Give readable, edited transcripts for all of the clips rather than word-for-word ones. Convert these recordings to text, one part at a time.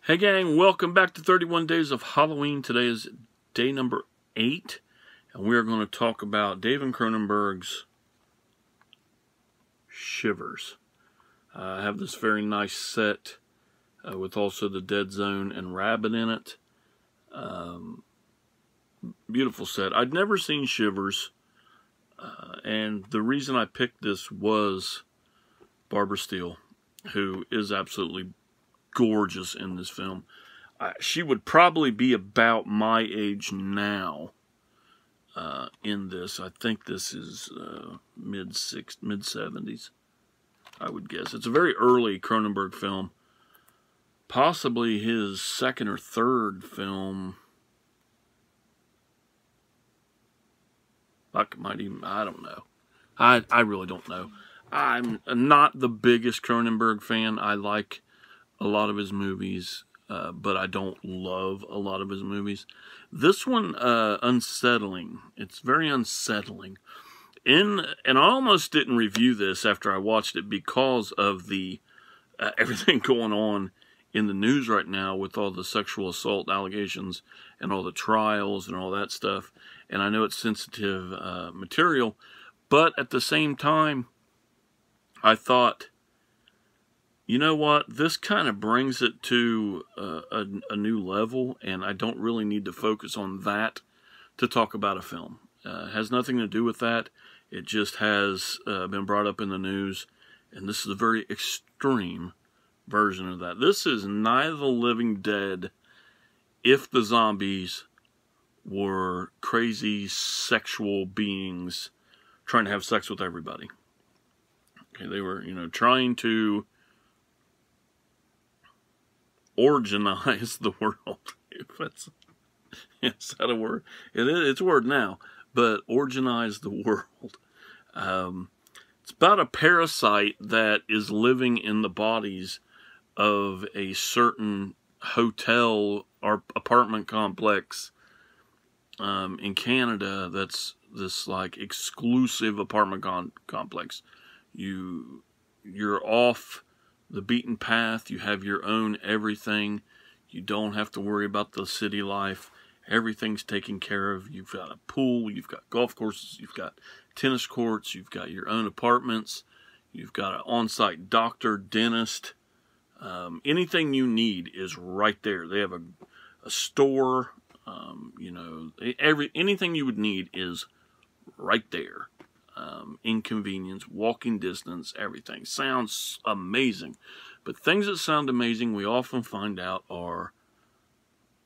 Hey gang, welcome back to 31 Days of Halloween. Today is day number 8, and we are going to talk about David Cronenberg's Shivers. I have this very nice set with also the Dead Zone and Rabbit in it. Beautiful set. I'd never seen Shivers, and the reason I picked this was Barbara Steele, who is absolutely gorgeous in this film. She would probably be about my age now in this. I think this is mid-70s, I would guess. It's a very early Cronenberg film. Possibly his second or third film. I don't know. I really don't know. I'm not the biggest Cronenberg fan. I like a lot of his movies, but I don't love a lot of his movies. This one, unsettling. It's very unsettling. And I almost didn't review this after I watched it because of the everything going on in the news right now with all the sexual assault allegations and all the trials and all that stuff. And I know it's sensitive material, but at the same time, I thought, you know what, this kind of brings it to a new level, and I don't really need to focus on that to talk about a film. It has nothing to do with that. It just has been brought up in the news, and this is a very extreme version of that. This is Night of the Living Dead if the zombies were crazy sexual beings trying to have sex with everybody. Okay, they were, trying to organize the world. Is that a word? It's a word now, but organize the world. It's about a parasite that is living in the bodies of a certain hotel or apartment complex in Canada. That's this like exclusive apartment complex. You're off the beaten path. You have your own everything. You don't have to worry about the city life. Everything's taken care of. You've got a pool. You've got golf courses. You've got tennis courts. You've got your own apartments. You've got an on-site doctor, dentist. Anything you need is right there. They have a store. Anything you would need is right there. Inconvenience, walking distance, everything. Sounds amazing. But things that sound amazing, we often find out are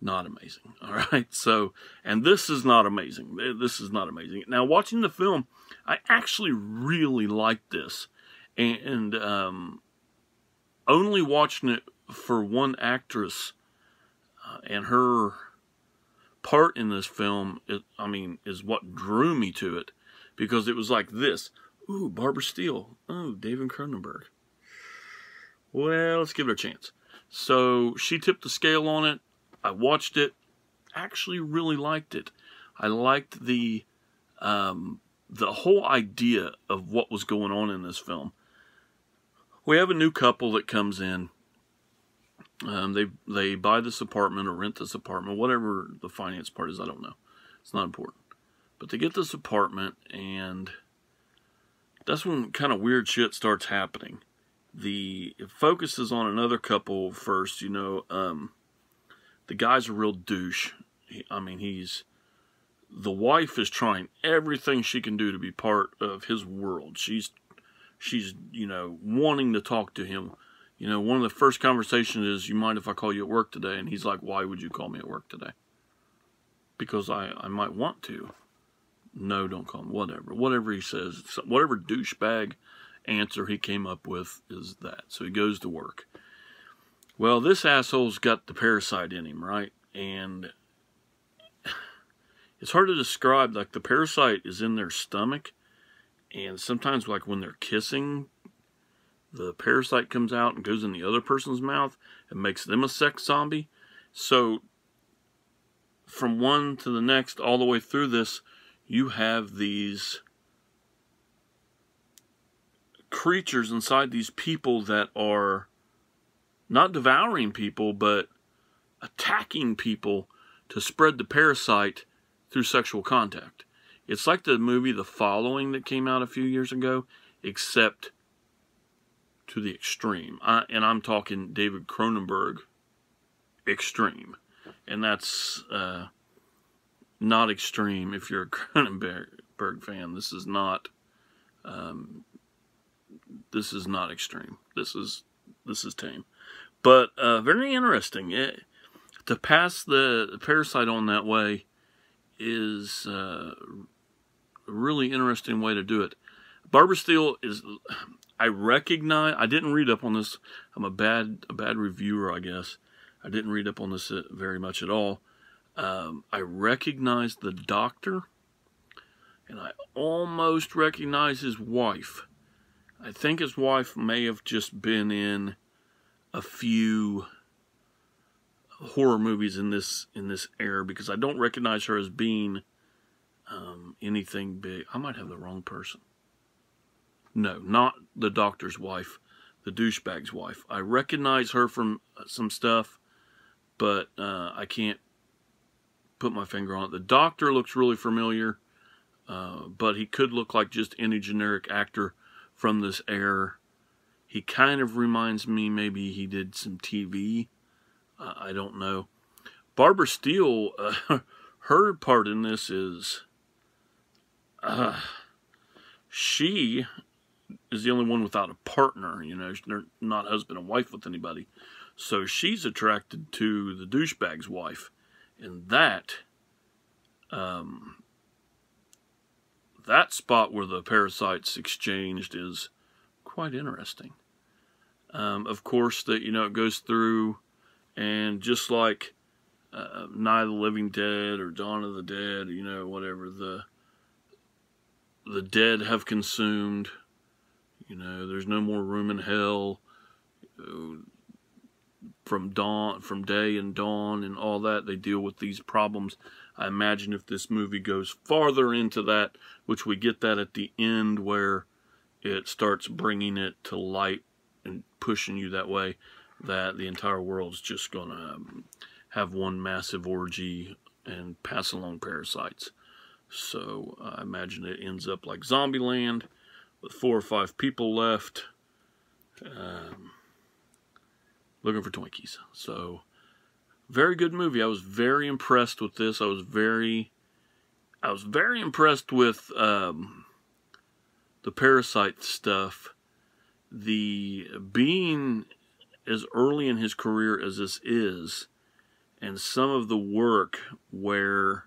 not amazing. Alright? So, and this is not amazing. This is not amazing. Now, watching the film, I actually really liked this. And only watching it for one actress and her part in this film, is what drew me to it. Because it was like this. Ooh, Barbara Steele. Oh, David Cronenberg. Well, let's give it a chance. So, she tipped the scale on it. I watched it. Actually really liked it. I liked the whole idea of what was going on in this film. We have a new couple that comes in. They buy this apartment or rent this apartment. Whatever the finance part is, I don't know. It's not important. But they get this apartment, and that's when kind of weird shit starts happening. It focuses on another couple first, the guy's a real douche. The wife is trying everything she can do to be part of his world. She's wanting to talk to him. One of the first conversations is, you mind if I call you at work today? And he's like, why would you call me at work today? Because I might want to. No, don't call him. Whatever he says. Whatever douchebag answer he came up with is that. So he goes to work. Well, this asshole's got the parasite in him, right? And it's hard to describe. Like, the parasite is in their stomach. And sometimes, like, when they're kissing, the parasite comes out and goes in the other person's mouth and makes them a sex zombie. So, from one to the next, all the way through this, you have these creatures inside these people that are not devouring people, but attacking people to spread the parasite through sexual contact. It's like the movie The Following that came out a few years ago, except to the extreme. And I'm talking David Cronenberg extreme. And that's not extreme if you're a Cronenberg fan. This is not extreme. This is tame. But very interesting. To pass the parasite on that way is a really interesting way to do it. Barbara Steele is, I didn't read up on this. I'm a bad reviewer, I guess. I didn't read up on this very much at all. I recognize the doctor, and I almost recognize his wife. I think his wife may have just been in a few horror movies in this era, because I don't recognize her as being anything big. I might have the wrong person. No, not the doctor's wife, the douchebag's wife. I recognize her from some stuff, but I can't put my finger on it. The doctor looks really familiar, but he could look like just any generic actor from this era. He kind of reminds me, maybe he did some TV. I don't know. Barbara Steele, her part in this is, she is the only one without a partner. You know, they're not husband and wife with anybody. So she's attracted to the douchebag's wife. And that spot where the parasites exchanged is quite interesting. Of course, that, you know, it goes through, and just like Night of the Living Dead or Dawn of the Dead, you know, whatever, the dead have consumed. You know, there's no more room in hell. From day and dawn and all that, they deal with these problems. I imagine if this movie goes farther into that, which we get that at the end where it starts bringing it to light and pushing you that way, that the entire world's just going to have one massive orgy and pass along parasites. So I imagine it ends up like Zombieland, with 4 or 5 people left, looking for Twinkies. So, very good movie. I was very impressed with this. I was very impressed with the parasite stuff. The being as early in his career as this is, and some of the work where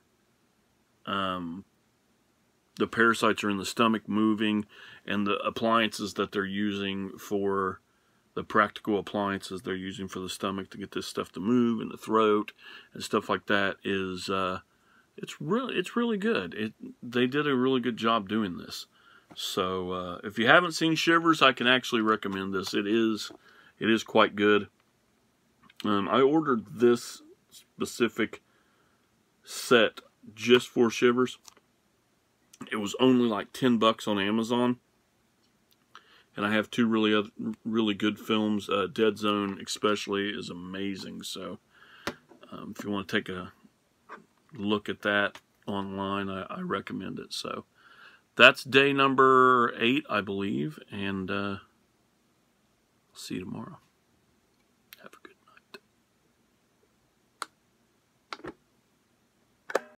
the parasites are in the stomach moving, and the appliances that they're using for the practical appliances they're using for the stomach to get this stuff to move in the throat and stuff like that is it's really good. They did a really good job doing this. So if you haven't seen Shivers, I can actually recommend this. It is quite good. I ordered this specific set just for Shivers. It was only like $10 on Amazon. And I have 2 really good films. Dead Zone especially is amazing. So if you want to take a look at that online, I recommend it. So that's day number 8, I believe. And see you tomorrow.